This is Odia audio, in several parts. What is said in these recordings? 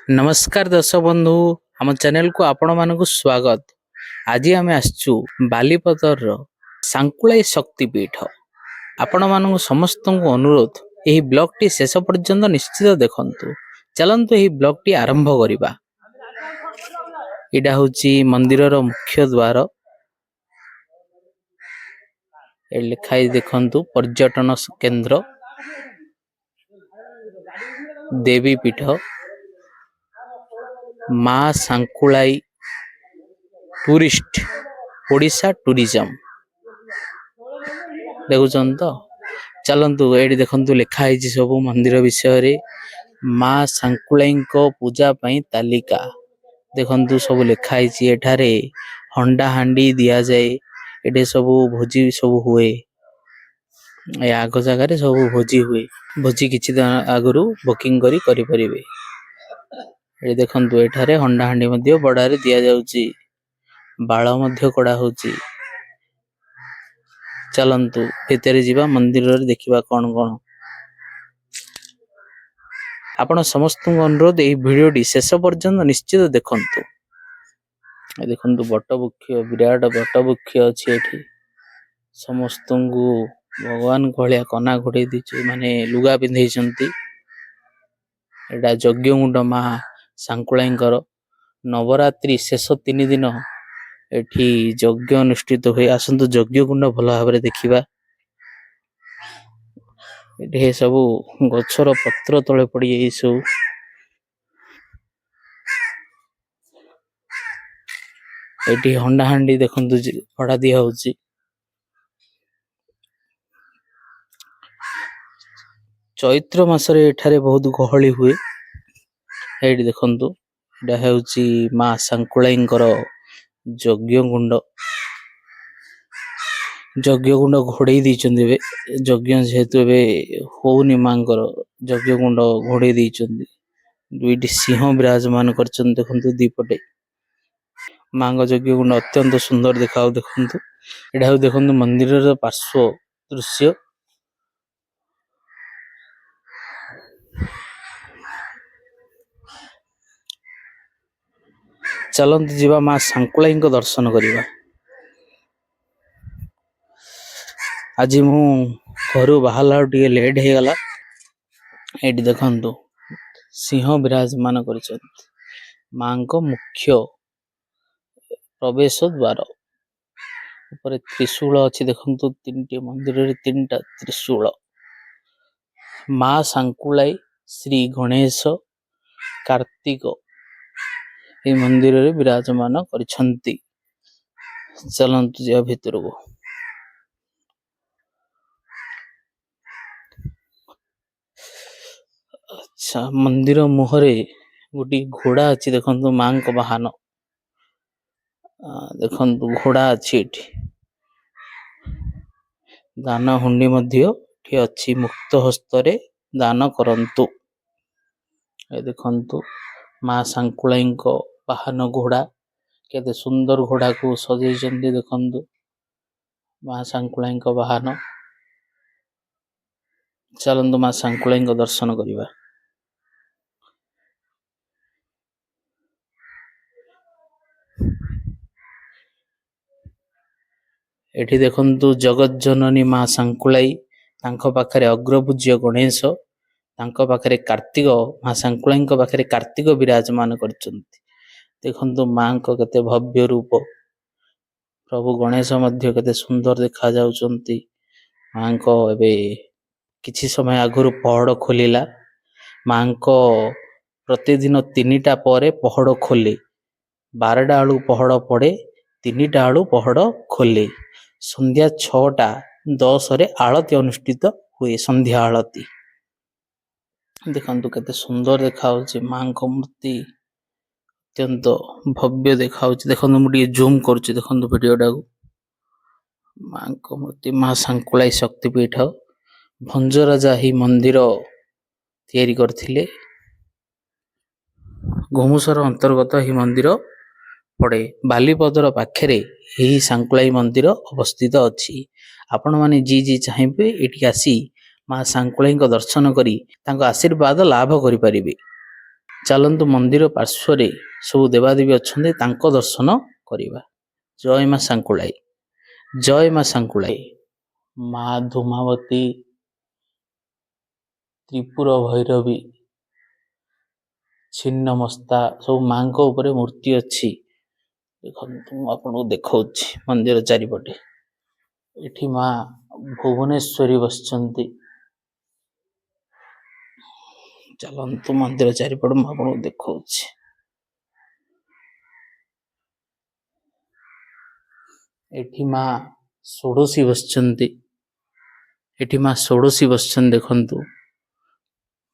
नमस्कार दर्शक बंधु आम चैनल को आपण मानक स्वागत। आज आम आसचु बालीपदर सांकुलाई शक्तिपीठ। आपण मानक समस्त को अनुरोध यही ब्लॉग टी शेष पर्यंत निश्चित देखंतु। चलंतु यही ब्लॉग टी आरंभ करिबा। इडा होची मंदिरर मुख्य द्वार। ए लिखाई देखंतु पर्यटन केंद्र देवी पीठ माँ सांकुलाई टूरिस्ट ओडिशा टूरिज्म देखुन तो चलतु ये देखु लिखाई सब मंदिर विषय माँ सांकुलाई पूजा पाई तालिका देखु सब लिखाई एठारे हंडा हांडी दिया जाए ये सब भोजी सब हुए आग जगार सब भोजी हुए भोजी किसी आगु बुकिंग करें ये देखु एठारे हंडा हांडी बड़ारे दिया जाउची बाଳ मध्य कड़ा होची। चलंतु भितर जीवा मंदिर रे देखिबा कौन कौन आपण समस्त अनुरोध यही भिडियोटी शेष पर्यंत निश्चित देखंतु। देखंतु बटवृक्ष विराट बटवृक्ष अछि एठी समस्त को भगवान कहलिया कना घोड़े दी माने लुगा पिंधैछंती। एटा यज्ञकुंड माँ सांकुलाईंकर नवरात्रि शेष 3 दिन एठी यज्ञ अनुष्ठित हुए। आसंतु यज्ञकुंड भल भाव देखिबा। एठी सब गछर पत्र तले पड़ी ए सब एठी हंडा हांडी देखंतु भड़ा दिया होची। चैत्र मासरे एठारे बहुत गहली हुए। एठी देखंतु एटा हेउची माँ सांकुलाईंकर यज्ञकुंड यज्ञकुंड घोड़े दीचंदी यज्ञ जेहेतु होनी मांकर यज्ञकुंड घोड़े दीचंदी। दुईटी सिंह विराजमान करचंद देखंतु दीपटे मांग यज्ञकुंड अत्यंत सुंदर देखाउ देखंतु। एटा देखंतु मंदिरर पार्श्व दृश्य। चलंतु जीवा माँ सांकुलाई दर्शन करिबा। आज मु घर बाहर टे लेट हो गला। ये देखंतु सिंह विराजमान कर माँ को मुख्य प्रवेश द्वार ऊपर त्रिशूल अच्छी देखंतु 3टी मंदिर रे 3टा त्रिशूल माँ सांकुलाई श्री गणेश कार्तिक ये मंदिर रे विराजमान करिसंती। चलंतु जा भीतर को अच्छा मंदिर मुहरे गोटी घोड़ा अच्छी देखंतु माँ को वाहन देखंतु घोड़ा अच्छी एठी दान हुंडी मध्य एठी अच्छी मुक्त हस्तरे दान करंतु। ए देखंतु माँ सांकुलाई वाहन घोड़ा केते सुंदर घोड़ा को सजेइचंती देखंतु माँ सांकुलाई वाहन। चलंतु माँ सांकुलाई दर्शन करिबा। एठी देखंतु जगत जननी माँ सांकुलाई तांको पाखरे अग्रपूज्य गणेश तांको पाखरे कार्तिक माँ सांकुलाई पाखरे कार्तिक विराजमान करचंती। देखंतु माँ को केते भव्य रूप प्रभु गणेश मध्य केते सुंदर देखा जाउचंती। माँ को एबे किछि समय आगुरु पहड़ खोलिला माँ को प्रतिदिन 3टा परे पहड़ खोले 12टा आलू पहड़ पड़े 3टा आलू पहड़ खोले संध्या 6:10 रे आलती अनुष्ठित हुए संध्या आलती। देखंतु केते सुंदर देखाउची माँ को मूर्ति अत्यंत भव्य देखाउची। देखंतु मुझे जूम करूची देखंतु वीडियोटा को माँ को मूर्ति माँ सांकुलाई शक्तिपीठ भंज राजा ही मंदिर तैयारी करथिले। घुमुसर अंतर्गत ही मंदिर पड़े बालीपदर पाखरे यही सांकुलाई मंदिर अवस्थित अछि। आपण माने जी चाहिए एठी आसी माँ सांकुलाई दर्शन करी तांको आशीर्वाद लाभ करि परिबे। ଚାଲନ୍ତୁ ମନ୍ଦିର ପାର୍ଶ୍ୱରେ ସବୁ ଦେବାଦେବୀ ଅଛନ୍ତି, ତାଙ୍କ ଦର୍ଶନ କରିବା। ଜୟ ମା ସାଙ୍କୁଳାଇ, ଜୟ ମା ସାଙ୍କୁଳାଇ। ମା ଧୂମାବତୀ, ତ୍ରିପୁର ଭୈରବୀ, ଛିନ୍ନମସ୍ତା ସବୁ ମାଙ୍କ ଉପରେ ମୂର୍ତ୍ତି ଅଛି। ଦେଖନ୍ତୁ ମୁଁ ଆପଣଙ୍କୁ ଦେଖାଉଛି ମନ୍ଦିର ଚାରିପଟେ। ଏଠି ମା ଭୁବନେଶ୍ୱରୀ ବସିଛନ୍ତି। ଚାଲନ୍ତୁ ମନ୍ଦିର ଚାରିପଟେ ମୁଁ ଆପଣଙ୍କୁ ଦେଖାଉଛି। ଏଠି ମା ଷୋଡ଼ଶୀ ବସିଛନ୍ତି। ଏଠି ମା ଷୋଡ଼ଶୀ ବସିଛନ୍ତି ଦେଖନ୍ତୁ।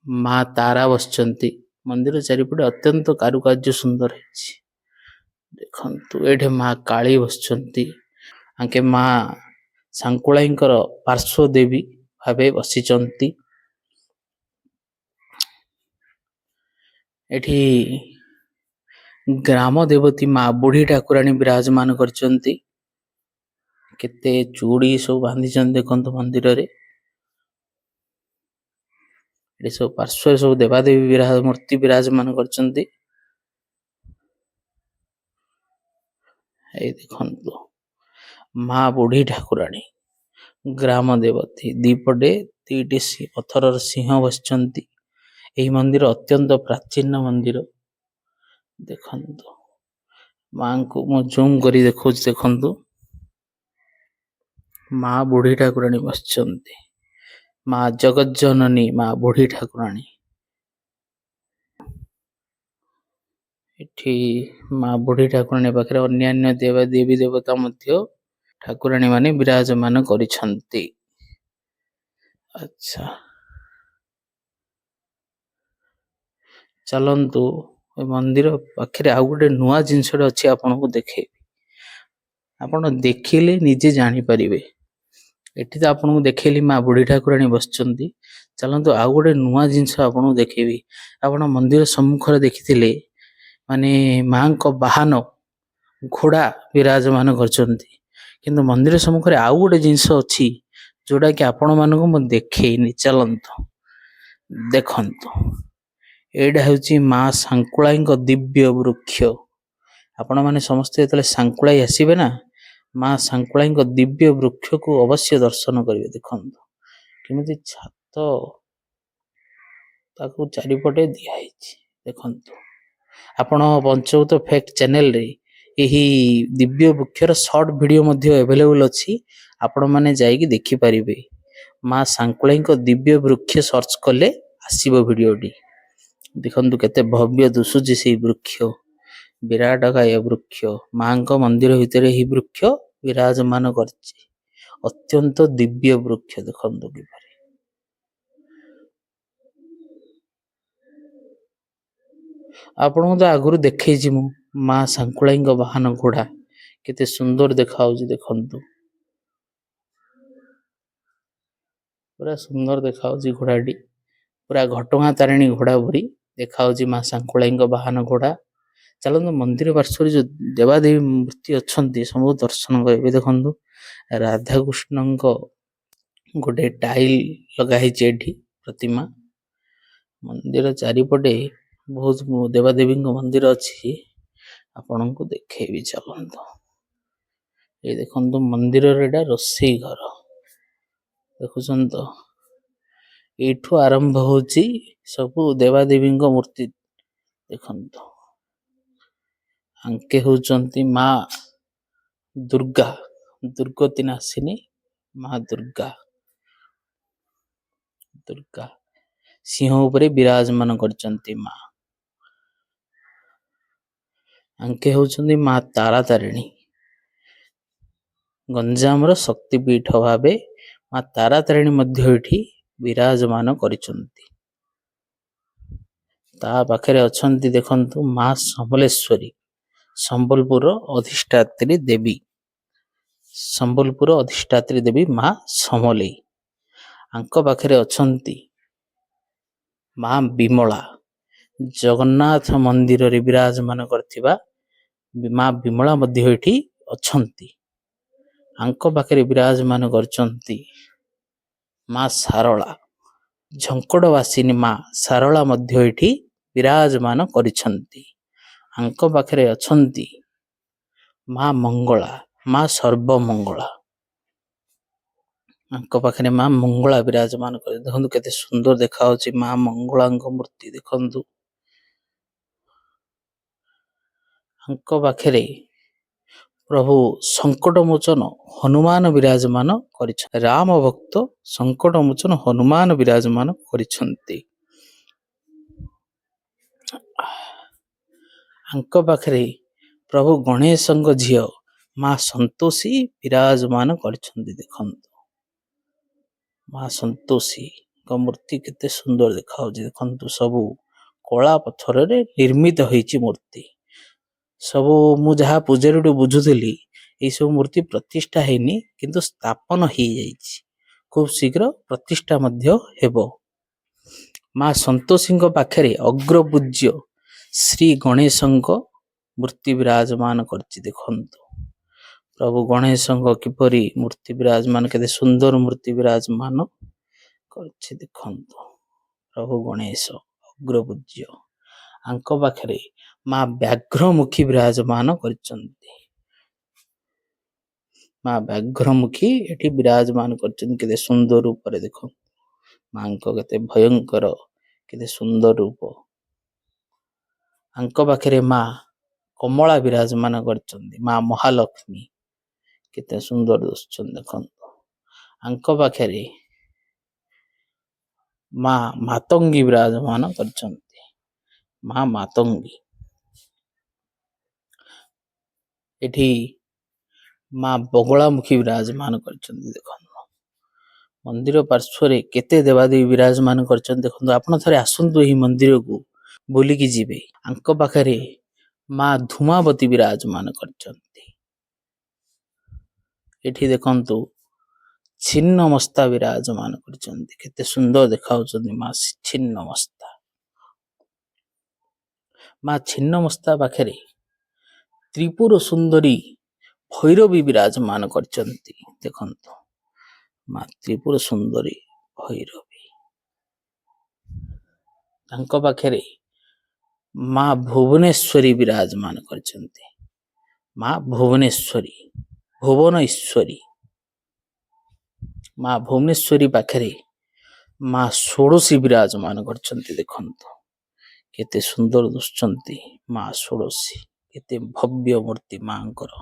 ମା ତାରା ବସିଛନ୍ତି। ମନ୍ଦିର ଚାରିପଟେ ଅତ୍ୟନ୍ତ କାରୁକାର୍ଯ୍ୟ ସୁନ୍ଦର ହେଇଛି। ଦେଖନ୍ତୁ ଏଠି ମା କାଳୀ ବସିଛନ୍ତି। ଆଙ୍କେ ମା ସାଙ୍କୁଳାଇଙ୍କର ପାର୍ଶ୍ୱ ଦେବୀ ଭାବେ ବସିଛନ୍ତି। ଏଠି ଗ୍ରାମ ଦେବତୀ ମା ବୁଢ଼ୀ ଠାକୁରାଣୀ ବିରାଜମାନ କରିଛନ୍ତି। କେତେ ଚୁଡ଼ି ସବୁ ବାନ୍ଧିଛନ୍ତି ଦେଖନ୍ତୁ ମନ୍ଦିରରେ। ଏଠି ସବୁ ପାର୍ଶ୍ୱରେ ସବୁ ଦେବାଦେବୀ ମୂର୍ତ୍ତି ବିରାଜମାନ କରିଛନ୍ତି। ଏଇ ଦେଖନ୍ତୁ ମା ବୁଢ଼ୀ ଠାକୁରାଣୀ ଗ୍ରାମ ଦେବତୀ। ଦିପଟେ ଦୁଇଟି ପଥରର ସିଂହ ବସିଛନ୍ତି। ଏହି ମନ୍ଦିର ଅତ୍ୟନ୍ତ ପ୍ରାଚୀନ ମନ୍ଦିର। ଦେଖନ୍ତୁ ମାଙ୍କୁ ମୁଁ ଜୁମ୍ କରି ଦେଖାଉଛି। ଦେଖନ୍ତୁ ମା ବୁଢ଼ୀ ଠାକୁରାଣୀ ବସିଛନ୍ତି। ମା ଜଗଜ୍ଜନନୀ ମା ବୁଢ଼ୀ ଠାକୁରାଣୀ। ଏଠି ମା ବୁଢ଼ୀ ଠାକୁରାଣୀ ପାଖରେ ଅନ୍ୟାନ୍ୟ ଦେବୀ ଦେବତା ମଧ୍ୟ ଠାକୁରାଣୀ ମାନେ ବିରାଜମାନ କରିଛନ୍ତି। ଆଚ୍ଛା, ଚାଲନ୍ତୁ ଏ ମନ୍ଦିର ପାଖରେ ଆଉ ଗୋଟେ ନୂଆ ଜିନିଷଟେ ଅଛି, ଆପଣଙ୍କୁ ଦେଖେଇବି। ଆପଣ ଦେଖିଲେ ନିଜେ ଜାଣିପାରିବେ। ଏଠି ତ ଆପଣଙ୍କୁ ଦେଖେଇଲି ମା ବୁଢ଼ୀ ଠାକୁରାଣୀ ବସିଛନ୍ତି। ଚାଲନ୍ତୁ ଆଉ ଗୋଟେ ନୂଆ ଜିନିଷ ଆପଣଙ୍କୁ ଦେଖେଇବି। ଆପଣ ମନ୍ଦିର ସମ୍ମୁଖରେ ଦେଖିଥିଲେ ମାନେ ମାଙ୍କ ବାହନ ଘୋଡ଼ା ବିରାଜମାନ କରିଛନ୍ତି। କିନ୍ତୁ ମନ୍ଦିର ସମ୍ମୁଖରେ ଆଉ ଗୋଟେ ଜିନିଷ ଅଛି ଯୋଉଟାକି ଆପଣମାନଙ୍କୁ ମୁଁ ଦେଖେଇନି। ଚାଲନ୍ତୁ ଦେଖନ୍ତୁ, ଏଇଟା ହେଉଛି ମା ସାଙ୍କୁଳାଇଙ୍କ ଦିବ୍ୟ ବୃକ୍ଷ। ଆପଣମାନେ ସମସ୍ତେ ଯେତେବେଳେ ସାଙ୍କୁଳାଇ ଆସିବେ ନା, ମା ସାଙ୍କୁଳାଇଙ୍କ ଦିବ୍ୟ ବୃକ୍ଷକୁ ଅବଶ୍ୟ ଦର୍ଶନ କରିବେ। ଦେଖନ୍ତୁ କେମିତି ଛାତ ତାକୁ ଚାରିପଟେ ଦିଆହେଇଛି। ଦେଖନ୍ତୁ ଆପଣ ପଞ୍ଚଭୂତ ଫ୍ୟାକ୍ଟ ଚ୍ୟାନେଲରେ ଏହି ଦିବ୍ୟ ବୃକ୍ଷର ସର୍ଟ ଭିଡ଼ିଓ ମଧ୍ୟ ଆଭେଲେବୁଲ୍ ଅଛି। ଆପଣମାନେ ଯାଇକି ଦେଖିପାରିବେ। ମା ସାଙ୍କୁଳାଇଙ୍କ ଦିବ୍ୟ ବୃକ୍ଷ ସର୍ଚ୍ଚ କଲେ ଆସିବ ଭିଡ଼ିଓଟି। ଦେଖନ୍ତୁ କେତେ ଭବ୍ୟ ଦିଶୁଛି ସେଇ ବୃକ୍ଷ। ବିରାଟକାୟ ବୃକ୍ଷ। ମାଙ୍କ ମନ୍ଦିର ଭିତରେ ଏହି ବୃକ୍ଷ ବିରାଜମାନ କରିଛି। ଅତ୍ୟନ୍ତ ଦିବ୍ୟ ବୃକ୍ଷ। ଦେଖନ୍ତୁ କିପରି ଆପଣଙ୍କୁ ତ ଆଗରୁ ଦେଖେଇଛି ମୁଁ ମା ସାଙ୍କୁଳାଇଙ୍କ ବାହନ ଘୋଡ଼ା କେତେ ସୁନ୍ଦର ଦେଖାଯାଉଛି। ଦେଖନ୍ତୁ ପୁରା ସୁନ୍ଦର ଦେଖାଯାଉଛି ଘୋଡ଼ାଟି। ପୁରା ଘଟଗାଁ ତାରିଣୀ ଘୋଡ଼ା ପରି ଦେଖାଯାଉଛି ମା ସାଙ୍କୁଳାଇଙ୍କ ବାହନ ଘୋଡ଼ା। ଚାଲନ୍ତୁ ମନ୍ଦିର ପାର୍ଶ୍ୱରେ ଯେଉଁ ଦେବାଦେବୀ ମୂର୍ତ୍ତି ଅଛନ୍ତି ସବୁ ଦର୍ଶନ କରିବେ। ଦେଖନ୍ତୁ ରାଧାକୃଷ୍ଣଙ୍କ ଗୋଟେ ଟାଇଲ ଲଗା ହେଇଛି ଏଠି ପ୍ରତିମା। ମନ୍ଦିର ଚାରିପଟେ ବହୁତ ଦେବାଦେବୀଙ୍କ ମନ୍ଦିର ଅଛି। ଆପଣଙ୍କୁ ଦେଖେଇବି ଚାଲନ୍ତୁ। ଏଇ ଦେଖନ୍ତୁ ମନ୍ଦିରର ଏଇଟା ରୋଷେଇ ଘର। ଦେଖୁଛନ୍ତି ତ, ଏଇଠୁ ଆରମ୍ଭ ହେଉଛି ସବୁ ଦେବାଦେବୀଙ୍କ ମୂର୍ତ୍ତି। ଦେଖନ୍ତୁ ଆଙ୍କେ ହେଉଛନ୍ତି ମା ଦୁର୍ଗା, ଦୁର୍ଗତି ନାଶିନୀ ମା ଦୁର୍ଗା। ଦୁର୍ଗା ସିଂହ ଉପରେ ବିରାଜମାନ କରିଛନ୍ତି ମା। ଆଙ୍କେ ହେଉଛନ୍ତି ମା ତାରା ତାରିଣୀ। ଗଞ୍ଜାମର ଶକ୍ତିପୀଠ ଭାବେ ମା ତାରା ତାରିଣୀ ମଧ୍ୟ ଏଠି ବିରାଜମାନ କରିଛନ୍ତି। ତା ପାଖରେ ଅଛନ୍ତି ଦେଖନ୍ତୁ ମା ସମଲେଶ୍ୱରୀ, ସମ୍ବଲପୁର ଅଧିଷ୍ଠାତ୍ରୀ ଦେବୀ। ସମ୍ବଲପୁର ଅଧିଷ୍ଠାତ୍ରୀ ଦେବୀ ମା ସମଲେଇ। ଆଙ୍କ ପାଖରେ ଅଛନ୍ତି ମା ବିମଳା, ଜଗନ୍ନାଥ ମନ୍ଦିରରେ ବିରାଜମାନ କରିଥିବା ମା ବିମଳା ମଧ୍ୟ ଏଠି ଅଛନ୍ତି। ଆଙ୍କ ପାଖରେ ବିରାଜମାନ କରିଛନ୍ତି ମା ସାରଳା, ଝଙ୍କଡ଼ବାସିନୀ ମା ସାରଳା ମଧ୍ୟ ଏଠି ବିରାଜମାନ କରିଛନ୍ତି। ଆଙ୍କ ପାଖରେ ଅଛନ୍ତି ମା ମଙ୍ଗଳା, ମା ସର୍ବମଙ୍ଗଳା। ଆଙ୍କ ପାଖରେ ମା ମଙ୍ଗଳା ବିରାଜମାନ କରି ଦେଖନ୍ତୁ କେତେ ସୁନ୍ଦର ଦେଖାଯାଉଛି ମା ମଙ୍ଗଳାଙ୍କ ମୂର୍ତ୍ତି ଦେଖନ୍ତୁ। ଆଙ୍କ ପାଖରେ ପ୍ରଭୁ ସଙ୍କଟ ମୋଚନ ହନୁମାନ ବିରାଜମାନ କରିଛନ୍ତି। ରାମ ଭକ୍ତ ସଙ୍କଟ ମୋଚନ ହନୁମାନ ବିରାଜମାନ କରିଛନ୍ତି। ଆଙ୍କ ପାଖରେ ପ୍ରଭୁ ଗଣେଶଙ୍କ ଝିଅ ମା ସନ୍ତୋଷୀ ବିରାଜମାନ କରିଛନ୍ତି। ଦେଖନ୍ତୁ ମା ସନ୍ତୋଷୀଙ୍କ ମୂର୍ତ୍ତି କେତେ ସୁନ୍ଦର ଦେଖାଯାଉଛି। ଦେଖନ୍ତୁ ସବୁ କଳା ପଥରରେ ନିର୍ମିତ ହେଇଛି ମୂର୍ତ୍ତି। ସବୁ ମୁଁ ଯାହା ପୂଜାରୀଠୁ ବୁଝୁଥିଲି ଏଇସବୁ ମୂର୍ତ୍ତି ପ୍ରତିଷ୍ଠା ହେଇନି, କିନ୍ତୁ ସ୍ଥାପନ ହେଇଯାଇଛି। ଖୁବ୍ ଶୀଘ୍ର ପ୍ରତିଷ୍ଠା ମଧ୍ୟ ହେବ। ମା ସନ୍ତୋଷୀଙ୍କ ପାଖରେ ଅଗ୍ରପୂଜ୍ୟ ଶ୍ରୀ ଗଣେଶଙ୍କ ମୂର୍ତ୍ତି ବିରାଜମାନ କରିଛି। ଦେଖନ୍ତୁ ପ୍ରଭୁ ଗଣେଶଙ୍କ କିପରି ମୂର୍ତ୍ତି ବିରାଜମାନ, କେତେ ସୁନ୍ଦର ମୂର୍ତ୍ତି ବିରାଜମାନ କରିଛି। ଦେଖନ୍ତୁ ପ୍ରଭୁ ଗଣେଶ ଅଗ୍ରପୂଜ୍ୟ। ଆଙ୍କ ପାଖରେ ମା ବ୍ୟାଘ୍ରମୁଖୀ ବିରାଜମାନ କରିଛନ୍ତି। ମା ବ୍ୟାଘ୍ରମୁଖୀ ଏଠି ବିରାଜମାନ କରିଛନ୍ତି। କେତେ ସୁନ୍ଦର ରୂପରେ ଦେଖନ୍ତୁ ମାଙ୍କ କେତେ ଭୟଙ୍କର, କେତେ ସୁନ୍ଦର ରୂପ। ଆଙ୍କ ପାଖରେ ମା କମଳା ବିରାଜମାନ କରିଛନ୍ତି, ମା ମହାଲକ୍ଷ୍ମୀ କେତେ ସୁନ୍ଦର ଦିଶୁଛନ୍ତି। ଦେଖନ୍ତୁ ଆଙ୍କ ପାଖରେ ମା ମାତଙ୍ଗୀ ବିରାଜମାନ କରିଛନ୍ତି, ମା ମାତଙ୍ଗୀ। ଏଠି ମା ବଗଳାମୁଖୀ ବିରାଜମାନ କରିଛନ୍ତି। ଦେଖନ୍ତୁ ମନ୍ଦିର ପାର୍ଶ୍ୱରେ କେତେ ଦେବାଦେବୀ ବିରାଜମାନ କରିଛନ୍ତି। ଦେଖନ୍ତୁ ଆପଣ ଥରେ ଆସନ୍ତୁ ଏହି ମନ୍ଦିରକୁ, ବୁଲିକି ଯିବେ। ଆଙ୍କ ପାଖରେ ମା ଧୂମାବତୀ ବିରାଜମାନ କରିଛନ୍ତି। ଏଠି ଦେଖନ୍ତୁ ଛିନ୍ନମସ୍ତା ବିରାଜମାନ କରିଛନ୍ତି। କେତେ ସୁନ୍ଦର ଦେଖାଯାଉଛନ୍ତି ମା ଛିନ୍ନମସ୍ତା। ମା ଛିନ୍ନମସ୍ତା ପାଖରେ ତ୍ରିପୁର ସୁନ୍ଦରୀ ଭୈରବୀ ବିରାଜମାନ କରିଛନ୍ତି। ଦେଖନ୍ତୁ ମା ତ୍ରିପୁର ସୁନ୍ଦରୀ ଭୈରବୀ। ତାଙ୍କ ପାଖରେ ମା ଭୁବନେଶ୍ୱରୀ ବିରାଜମାନ କରିଛନ୍ତି, ମା ଭୁବନେଶ୍ୱରୀ, ଭୁବନ ଈଶ୍ୱରୀ। ମା ଭୁବନେଶ୍ୱରୀ ପାଖରେ ମା ଷୋଡ଼ଶୀ ବିରାଜମାନ କରିଛନ୍ତି। ଦେଖନ୍ତୁ କେତେ ସୁନ୍ଦର ଦିଶୁଛନ୍ତି ମା ଷୋଡ଼ଶୀ, କେତେ ଭବ୍ୟ ମୂର୍ତ୍ତି ମାଙ୍କର।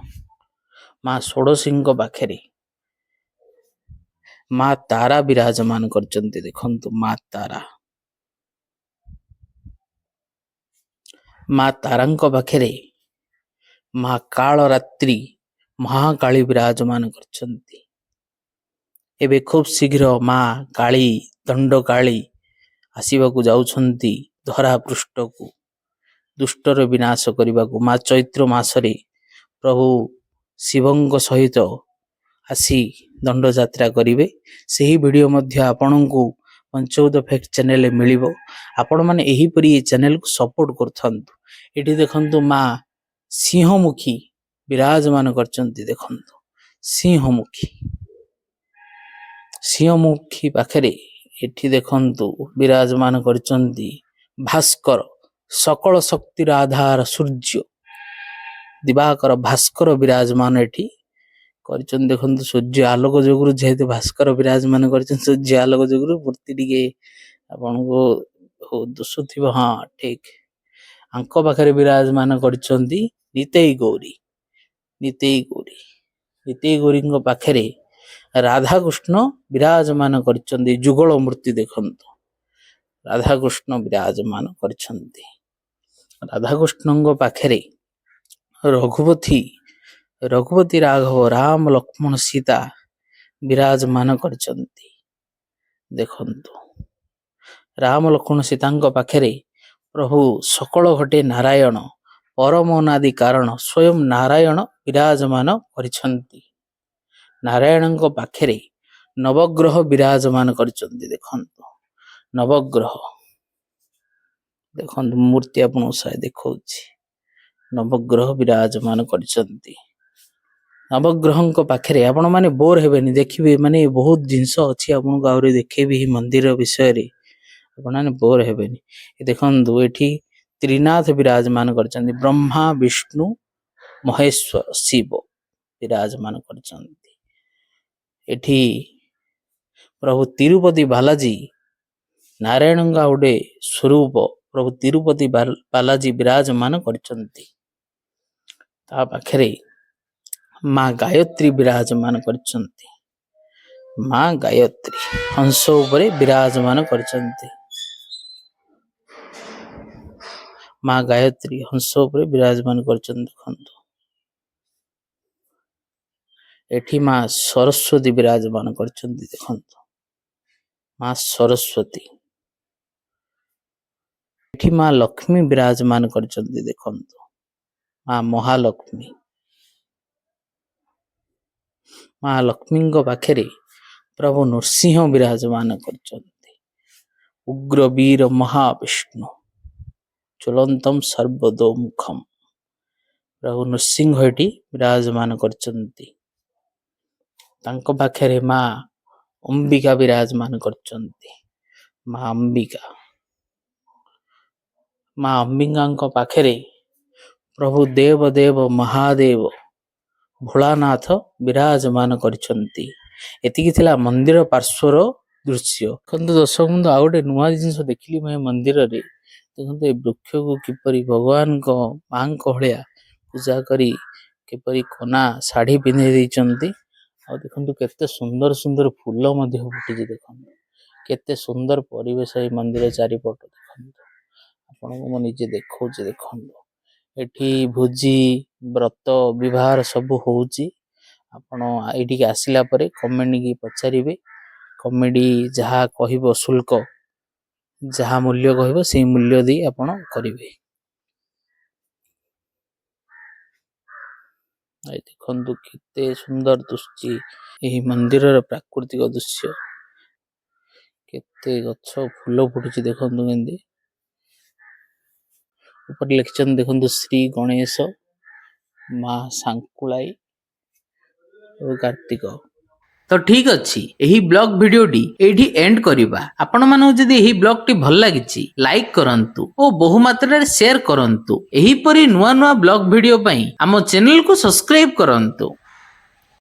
ମା ଷୋଡ଼ଶୀଙ୍କ ପାଖରେ ମା ତାରା ବିରାଜମାନ କରିଛନ୍ତି। ଦେଖନ୍ତୁ ମା ତାରା, ମା ତାରାଙ୍କ ପାଖରେ ମା କାଳରାତ୍ରି ମହାକାଳୀ ବିରାଜମାନ କରିଛନ୍ତି। ଏବେ ଖୁବ୍ ଶୀଘ୍ର ମା କାଳୀ, ଦଣ୍ଡକାଳୀ ଆସିବାକୁ ଯାଉଛନ୍ତି ଧରା ପୃଷ୍ଠକୁ, ଦୁଷ୍ଟର ବିନାଶ କରିବାକୁ। ମା ଚୈତ୍ର ମାସରେ ପ୍ରଭୁ ଶିବଙ୍କ ସହିତ ଆସି ଦଣ୍ଡଯାତ୍ରା କରିବେ। ସେହି ଭିଡ଼ିଓ ମଧ୍ୟ ଆପଣଙ୍କୁ ପଞ୍ଚଭୂତ ଫ୍ୟାକ୍ଟ ଚ୍ୟାନେଲରେ ମିଳିବ। ଆପଣମାନେ ଏହିପରି ଏ ଚ୍ୟାନେଲକୁ ସପୋର୍ଟ କରୁଥାନ୍ତୁ। ଏଠି ଦେଖନ୍ତୁ ମା ସିଂହମୁଖୀ ବିରାଜମାନ କରିଛନ୍ତି। ଦେଖନ୍ତୁ ସିଂହମୁଖୀ, ସିଂହମୁଖୀ ପାଖରେ ଏଠି ଦେଖନ୍ତୁ ବିରାଜମାନ କରିଛନ୍ତି ଭାସ୍କର, ସକଳ ଶକ୍ତିର ଆଧାର ସୂର୍ଯ୍ୟ ଦିବାକର ଭାସ୍କର ବିରାଜମାନ ଏଠି କରିଛନ୍ତି। ଦେଖନ୍ତୁ ସୂର୍ଯ୍ୟ ଆଲୋକ ଯୋଗୁରୁ, ଯେହେତୁ ଭାସ୍କର ବିରାଜମାନ କରିଛନ୍ତି ସୂର୍ଯ୍ୟ ଆଲୋକ ଯୋଗୁରୁ ମୂର୍ତ୍ତି ଟିକେ ଆପଣଙ୍କୁ ଦିଶୁଥିବ। ହଁ ଠିକ। ଆଙ୍କ ପାଖରେ ବିରାଜମାନ କରିଛନ୍ତି ନିତେଇ ଗୌରୀ, ନିତେଇ ଗୌରୀ। ନିତେଇ ଗୌରୀଙ୍କ ପାଖରେ ରାଧାକୃଷ୍ଣ ବିରାଜମାନ କରିଛନ୍ତି ଯୁଗଳ ମୂର୍ତ୍ତି। ଦେଖନ୍ତୁ ରାଧାକୃଷ୍ଣ ବିରାଜମାନ କରିଛନ୍ତି। ରାଧାକୃଷ୍ଣଙ୍କ ପାଖରେ ରଘୁପତି ରାଘବ, ରାମ ଲକ୍ଷ୍ମଣ ସୀତା ବିରାଜମାନ କରିଛନ୍ତି। ଦେଖନ୍ତୁ ରାମ ଲକ୍ଷ୍ମଣ ସୀତାଙ୍କ ପାଖରେ ପ୍ରଭୁ ସକଳ ଘଟେ ନାରାୟଣ, ପରମ ଅନାଦି କାରଣ ସ୍ୱୟଂ ନାରାୟଣ ବିରାଜମାନ କରିଛନ୍ତି। ନାରାୟଣଙ୍କ ପାଖରେ ନବଗ୍ରହ ବିରାଜମାନ କରିଛନ୍ତି। ଦେଖନ୍ତୁ ନବଗ୍ରହ, ଦେଖନ୍ତୁ ମୂର୍ତ୍ତି ଆପଣଙ୍କୁ ସାଏ ଦେଖଉଛି। ନବଗ୍ରହ ବିରାଜମାନ କରିଛନ୍ତି। ନବଗ୍ରହଙ୍କ ପାଖରେ ଆପଣ ମାନେ ବୋର ହେବେନି, ଦେଖିବେ ମାନେ ବହୁତ ଜିନିଷ ଅଛି ଆପଣଙ୍କୁ ଆହୁରି ଦେଖେଇବି ଏହି ମନ୍ଦିର ବିଷୟରେ। ଆପଣମାନେ ବୋର ହେବେନି। ଦେଖନ୍ତୁ ଏଠି ତ୍ରିନାଥ ବିରାଜମାନ କରିଛନ୍ତି, ବ୍ରହ୍ମା ବିଷ୍ଣୁ ମହେଶ୍ୱର ଶିବ ବିରାଜମାନ କରିଛନ୍ତି। ଏଠି ପ୍ରଭୁ ତିରୁପତି ବାଲାଜୀ ନାରାୟଣଙ୍କ ଗୋଟେ ସ୍ୱରୂପ ପ୍ରଭୁ ତିରୁପତି ବାଲାଜୀ ବିରାଜମାନ କରିଛନ୍ତି। ତା ପାଖରେ ମା ଗାୟତ୍ରୀ ବିରାଜମାନ କରିଛନ୍ତି। ମା ଗାୟତ୍ରୀ ହଂସ ଉପରେ ବିରାଜମାନ କରିଛନ୍ତି। ମା ଗାୟତ୍ରୀ ହଂସ ଉପରେ ବିରାଜମାନ କରିଛନ୍ତି। ଦେଖନ୍ତୁ ଏଠି ମା ସରସ୍ୱତୀ ବିରାଜମାନ କରିଛନ୍ତି। ଦେଖନ୍ତୁ ମା ସରସ୍ୱତୀ, ଏଠି ମା ଲକ୍ଷ୍ମୀ ବିରାଜମାନ କରିଛନ୍ତି। ଦେଖନ୍ତୁ ମା ମହାଲକ୍ଷ୍ମୀ, ମା ଲକ୍ଷ୍ମୀଙ୍କ ପାଖରେ ପ୍ରଭୁ ନୃସିଂହ ବିରାଜମାନ କରିଛନ୍ତି। ଉଗ୍ର ବୀର ମହାବିଷ୍ଣୁ ଜ୍ୱଳନ୍ତମ ସର୍ବତୋମୁଖମ, ପ୍ରଭୁ ନୃସିଂହ ଏଠି ବିରାଜମାନ କରିଛନ୍ତି। ତାଙ୍କ ପାଖରେ ମା ଅମ୍ବିକା ବିରାଜମାନ କରିଛନ୍ତି। ମା ଅମ୍ବିକା, ମା ଅମ୍ବିକାଙ୍କ ପାଖରେ ପ୍ରଭୁ ଦେବଦେବ ମହାଦେବ ଭୋଳାନାଥ ବିରାଜମାନ କରିଛନ୍ତି। ଏତିକି ଥିଲା ମନ୍ଦିର ପାର୍ଶ୍ୱର ଦୃଶ୍ୟ। ଦେଖନ୍ତୁ ଦର୍ଶକ ବନ୍ଧୁ, ଆଉ ଗୋଟେ ନୂଆ ଜିନିଷ ଦେଖିଲି ମୁଁ ଏ ମନ୍ଦିରରେ। ଦେଖନ୍ତୁ ଏ ବୃକ୍ଷକୁ କିପରି ଭଗବାନଙ୍କ ମାଙ୍କ ଭଳିଆ ପୂଜା କରି କିପରି କନା ଶାଢ଼ୀ ପିନ୍ଧେଇ ଦେଇଛନ୍ତି। ଆଉ ଦେଖନ୍ତୁ କେତେ ସୁନ୍ଦର ସୁନ୍ଦର ଫୁଲ ମଧ୍ୟ ଫୁଟିଛି। ଦେଖନ୍ତୁ କେତେ ସୁନ୍ଦର ପରିବେଶ ଏ ମନ୍ଦିର ଚାରିପଟ। ଦେଖନ୍ତୁ ଆପଣଙ୍କୁ ମୁଁ ନିଜେ ଦେଖଉଛି। ଦେଖନ୍ତୁ ଏଠି ଭୋଜି ବ୍ରତ ବିବାହ ସବୁ ହଉଛି। ଆପଣ ଏଇଠିକି ଆସିଲା ପରେ କମିଟିକି ପଚାରିବେ। କମିଟି ଯାହା କହିବ ଶୁଳ୍କ, ଯାହା ମୂଲ୍ୟ କହିବ ସେଇ ମୂଲ୍ୟ ଦେଇ ଆପଣ କରିବେ। ଦେଖନ୍ତୁ କେତେ ସୁନ୍ଦର ଦୃଶ୍ୟ ଏହି ମନ୍ଦିରର ପ୍ରାକୃତିକ ଦୃଶ୍ୟ। କେତେ ଗଛ ଫୁଲ ଫୁଟୁଛି ଦେଖନ୍ତୁ କେମିତି। ଉପରେ ଲେଖିଛନ୍ତି ଦେଖନ୍ତୁ ଶ୍ରୀ ଗଣେଶ, ମା ସାଙ୍କୁଳାଇ ଓ କାର୍ତ୍ତିକ। ତ ଠିକ ଅଛି, ଏହି ବ୍ଲଗ ଭିଡିଓଟି ଏଇଠି ଏଣ୍ଡ କରିବା। ଆପଣମାନଙ୍କୁ ଯଦି ଏହି ବ୍ଲଗଟି ଭଲ ଲାଗିଛି ଲାଇକ୍ କରନ୍ତୁ ଓ ବହୁ ମାତ୍ରାରେ ସେୟାର କରନ୍ତୁ। ଏହିପରି ନୂଆ ନୂଆ ବ୍ଲଗ ଭିଡିଓ ପାଇଁ ଆମ ଚ୍ୟାନେଲକୁ ସବସ୍କ୍ରାଇବ କରନ୍ତୁ।